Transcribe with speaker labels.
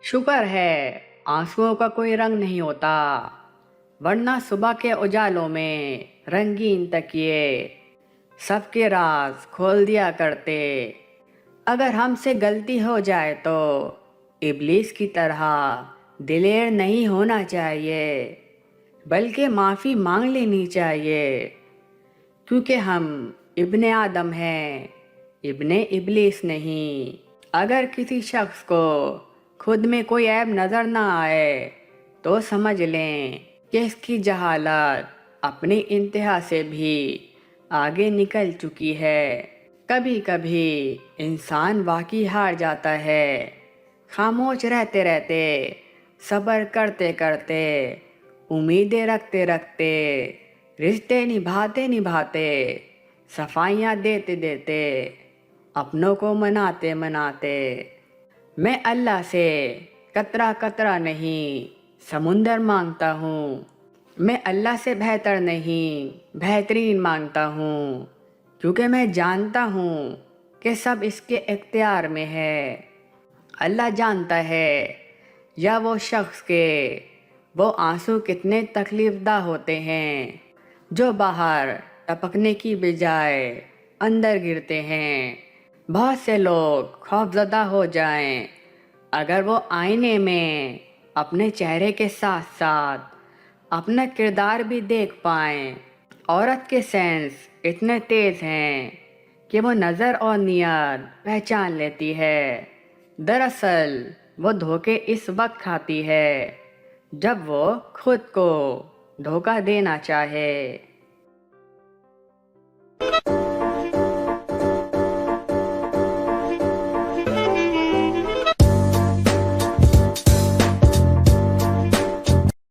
Speaker 1: शुक्र है आंसुओं का कोई रंग नहीं होता, वरना सुबह के उजालों में रंगीन तकिए सबके राज खोल दिया करते। अगर हमसे गलती हो जाए तो इब्लीस की तरह दिलेर नहीं होना चाहिए, बल्कि माफ़ी मांग लेनी चाहिए, क्योंकि हम इब्ने आदम हैं, इब्ने इब्लीस नहीं। अगर किसी शख्स को खुद में कोई ऐब नज़र ना आए तो समझ लें कि इसकी जहालत अपनी इंतहा से भी आगे निकल चुकी है। कभी कभी इंसान वाकई हार जाता है, खामोश रहते रहते, सब्र करते करते, उम्मीदें रखते रखते, रिश्ते निभाते निभाते, सफाइयाँ देते देते, अपनों को मनाते मनाते। मैं अल्लाह से कतरा कतरा नहीं समुंदर मांगता हूँ। मैं अल्लाह से बेहतर नहीं बेहतरीन मांगता हूँ, क्योंकि मैं जानता हूँ कि सब इसके इख्तियार में है। अल्लाह जानता है या वो शख्स के वो आंसू कितने तकलीफदा होते हैं जो बाहर टपकने की बजाय अंदर गिरते हैं। बहुत से लोग खौफजदा हो जाएं अगर वो आईने में अपने चेहरे के साथ साथ अपना किरदार भी देख पाएं। औरत के सेंस इतने तेज हैं कि वो नज़र और नियत पहचान लेती है। दरअसल वो धोखे इस वक्त खाती है जब वो खुद को धोखा देना चाहे।